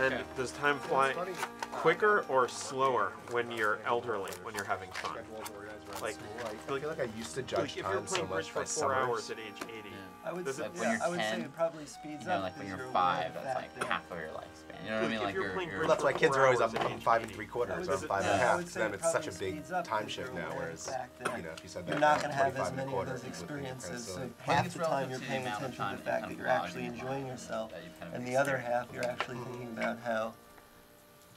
And does time fly quicker or slower when you're elderly, when you're having fun? Like, I feel like I used to judge if you're time so playing bridge much for by 4 hours summers. at age 80, I would say, Like when you're I would 10, say it probably speeds you know, up. like when you're because 5, aware that's of like that half of your lifespan. You know what I mean? If Like you're you're, playing you're bridge Well, that's why kids are always up at on age 5 80. 3/4 or I 5 would 1/2. say To them, it it's such a probably big speeds up time because shift you're now. aware of Whereas, the fact that you know, if you said you're that not at going to have 25 as many of 1/4, those it would be experiences. kind of So silly. half it's the time relative you're to the paying amount of attention to time the you fact kind that of you're log actually in your enjoying mind, yourself, that you've kind of and the other experienced. half you're actually thinking about how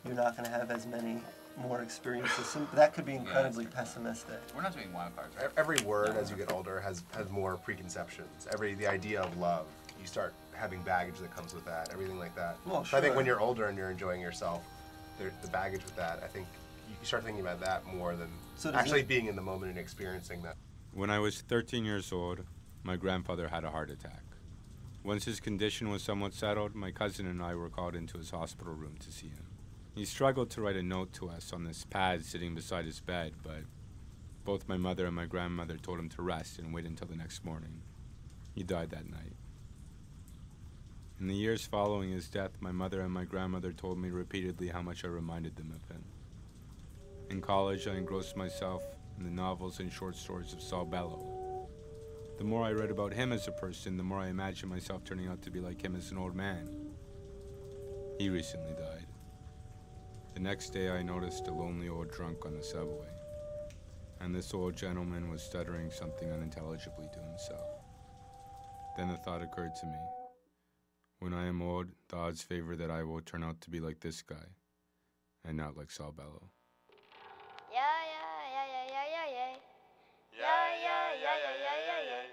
you're not going to have as many more experiences. So that could be incredibly pessimistic. We're not doing wild cards, right? Every word as you get older has more preconceptions. The idea of love, you start having baggage that comes with that, everything like that. Well, So I think sure. when you're older and you're enjoying yourself, the baggage with that, I think you start thinking about that more than actually being in the moment and experiencing that. When I was 13 years old, my grandfather had a heart attack. Once his condition was somewhat settled, my cousin and I were called into his hospital room to see him. He struggled to write a note to us on this pad sitting beside his bed, but both my mother and my grandmother told him to rest and wait until the next morning. He died that night. In the years following his death, my mother and my grandmother told me repeatedly how much I reminded them of him. In college, I engrossed myself in the novels and short stories of Saul Bellow. The more I read about him as a person, the more I imagined myself turning out to be like him as an old man. He recently died. The next day, I noticed a lonely old drunk on the subway, and this old gentleman was stuttering something unintelligibly to himself. Then a thought occurred to me. When I am old, the odds favor that I will turn out to be like this guy, and not like Saul Bellow. Yeah, yeah, yeah, yeah, yeah, yeah, yeah. Yeah, yeah, yeah, yeah, yeah, yeah, yeah.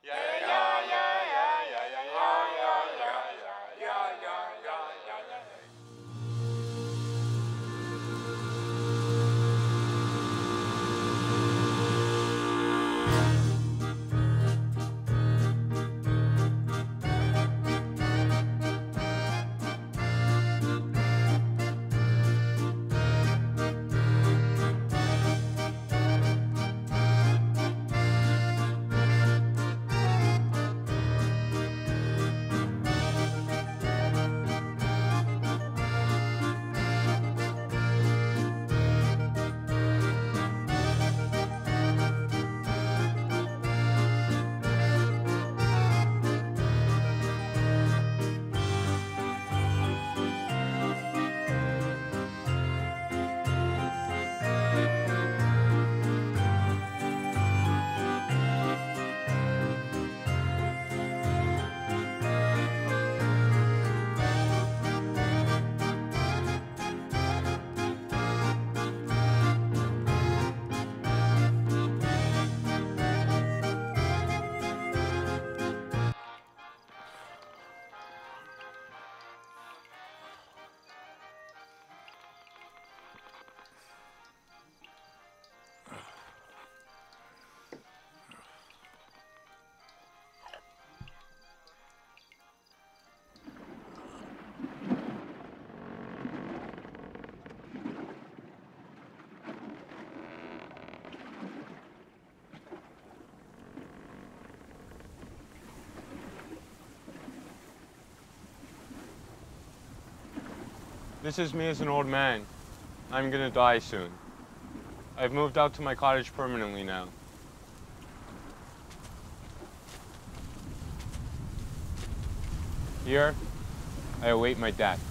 Yeah, yeah, yeah, yeah, yeah, yeah, yeah, yeah, yeah, yeah, yeah, yeah. This is me as an old man. I'm gonna die soon. I've moved out to my cottage permanently now. Here, I await my death.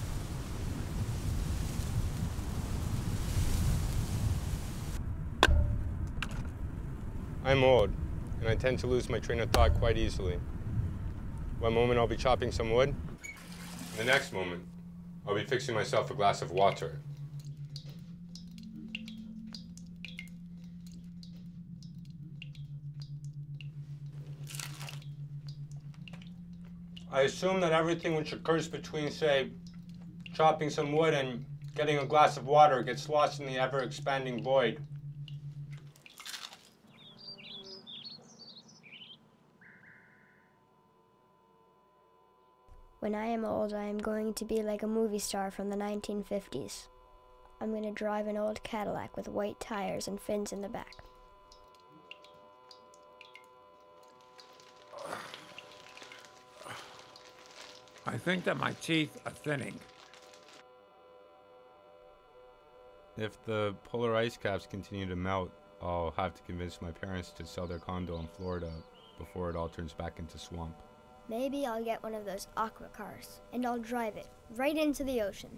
I'm old, and I tend to lose my train of thought quite easily. One moment I'll be chopping some wood, and the next moment, I'll be fixing myself a glass of water. I assume that everything which occurs between, say, chopping some wood and getting a glass of water gets lost in the ever-expanding void. When I am old, I am going to be like a movie star from the 1950s. I'm going to drive an old Cadillac with white tires and fins in the back. I think that my teeth are thinning. If the polar ice caps continue to melt, I'll have to convince my parents to sell their condo in Florida before it all turns back into swamp. Maybe I'll get one of those aqua cars, and I'll drive it right into the ocean.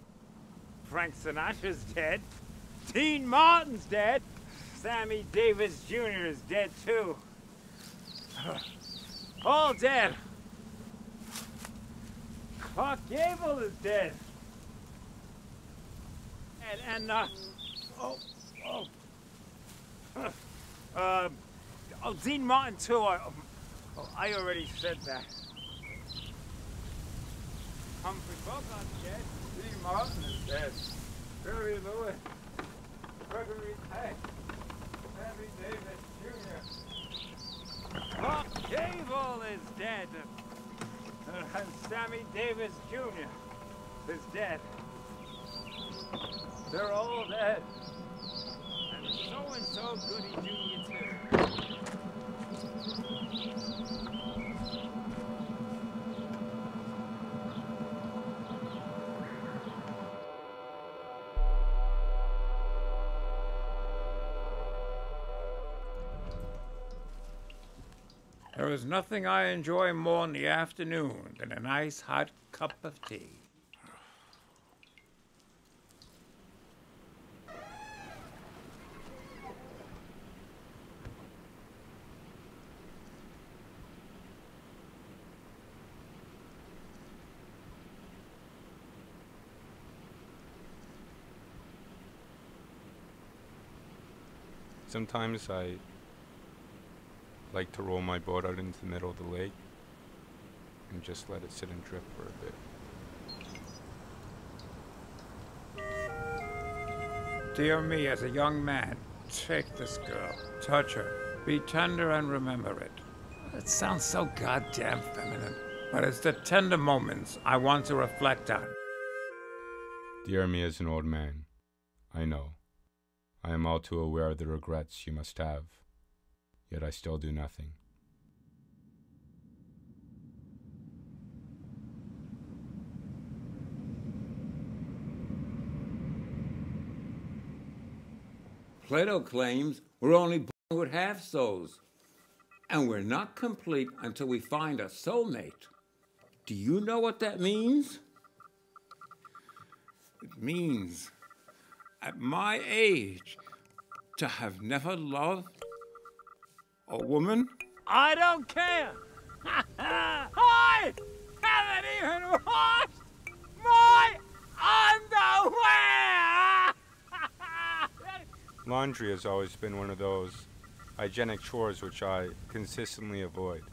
Frank Sinatra's dead. Dean Martin's dead. Sammy Davis Jr. is dead too. All dead. Clark Gable is dead. Dean Martin too. I already said that. Humphrey Bogart's dead. Dean Martin is dead. Barry Lewis. Gregory Peck. Sammy Davis Jr. Clark Gable is dead. And Sammy Davis Jr. is dead. They're all dead. And so-and-so Goody Jr. too. There is nothing I enjoy more in the afternoon than a nice hot cup of tea. Sometimes I like to roll my boat out into the middle of the lake and just let it sit and drift for a bit. Dear me, as a young man, take this girl, touch her, be tender and remember it. It sounds so goddamn feminine, but it's the tender moments I want to reflect on. Dear me as an old man, I know. I am all too aware of the regrets you must have, yet I still do nothing. Plato claims we're only born with half souls, and we're not complete until we find a soulmate. Do you know what that means? It means, at my age, to have never loved a woman? I don't care! I haven't even washed my underwear! Laundry has always been one of those hygienic chores which I consistently avoid.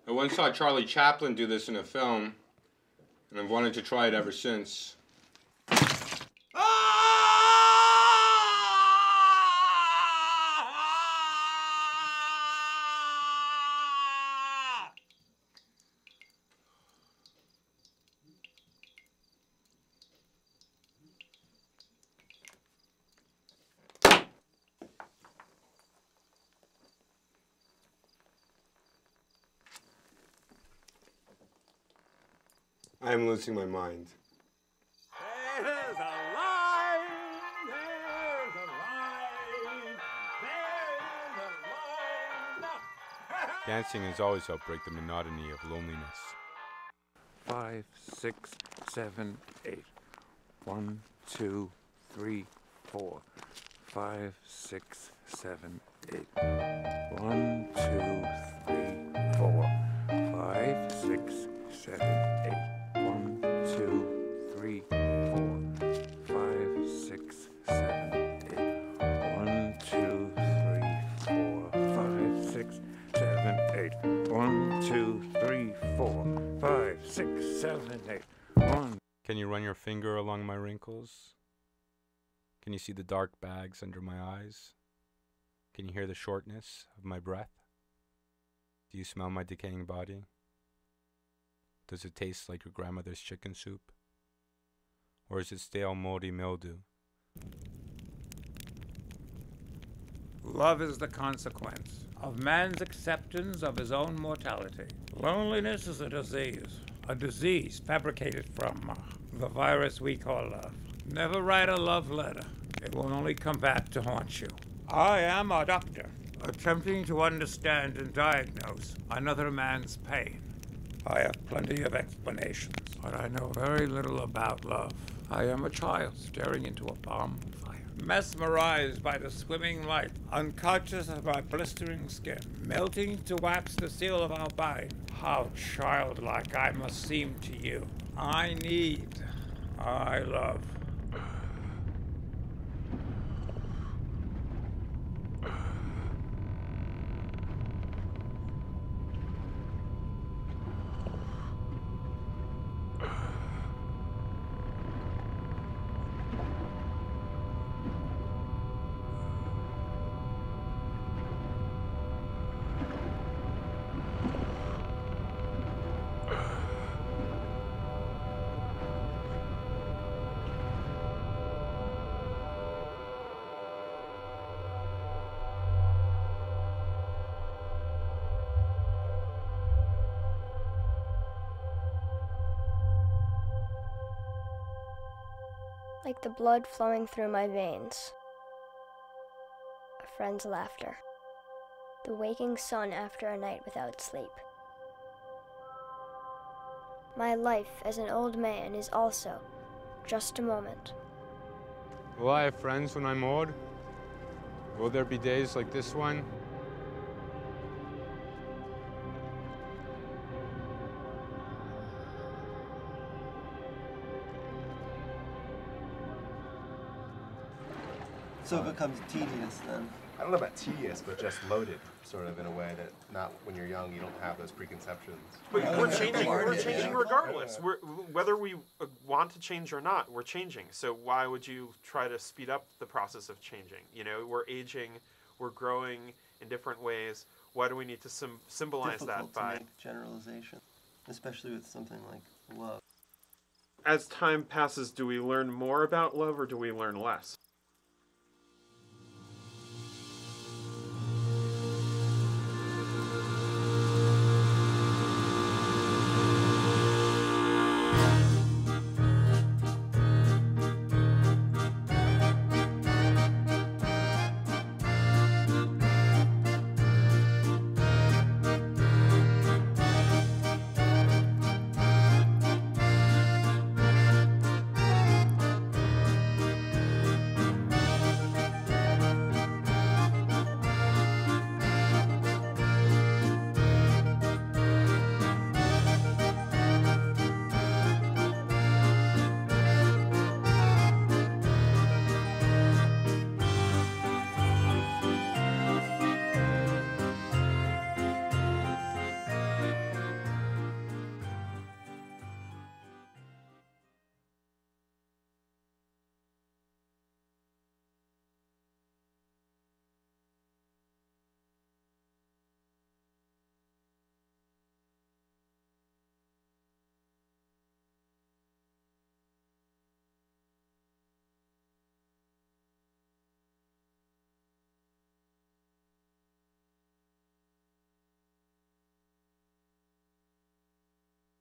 I once saw Charlie Chaplin do this in a film, and I've wanted to try it ever since. I am losing my mind. There's a line, there's a line, there's a line. Dancing has always helped break the monotony of loneliness. 5, 6, 7, 8. 1, 2, 3, 4. 5, 6, 7, 8. 1, 2, 3, 4. 5, 6, 7, 8. 1, 2, 3, 4. 5, 6, 7, 8. 1, 2, 3, 4. 5, 6, 7, 8. 1, 2, 3. 7 and 8. 1. Can you run your finger along my wrinkles? Can you see the dark bags under my eyes? Can you hear the shortness of my breath? Do you smell my decaying body? Does it taste like your grandmother's chicken soup? Or is it stale, moldy mildew? Love is the consequence of man's acceptance of his own mortality. Loneliness is a disease fabricated from the virus we call love. Never write a love letter. It will only come back to haunt you. I am a doctor, attempting to understand and diagnose another man's pain. I have plenty of explanations, but I know very little about love. I am a child staring into a bonfire, mesmerized by the swimming light, unconscious of my blistering skin, melting to wax the seal of our bind. How childlike I must seem to you. I love. Like the blood flowing through my veins. A friend's laughter. The waking sun after a night without sleep. My life as an old man is also just a moment. Will I have friends when I'm old? Will there be days like this one? So it becomes tedious then. I don't know about tedious, but just loaded, sort of in a way that not when you're young you don't have those preconceptions. But we're changing regardless. Whether we want to change or not, we're changing. So why would you try to speed up the process of changing? You know, we're aging, we're growing in different ways. Why do we need to symbolize Difficult that by to make generalization, especially with something like love. As time passes, do we learn more about love or do we learn less?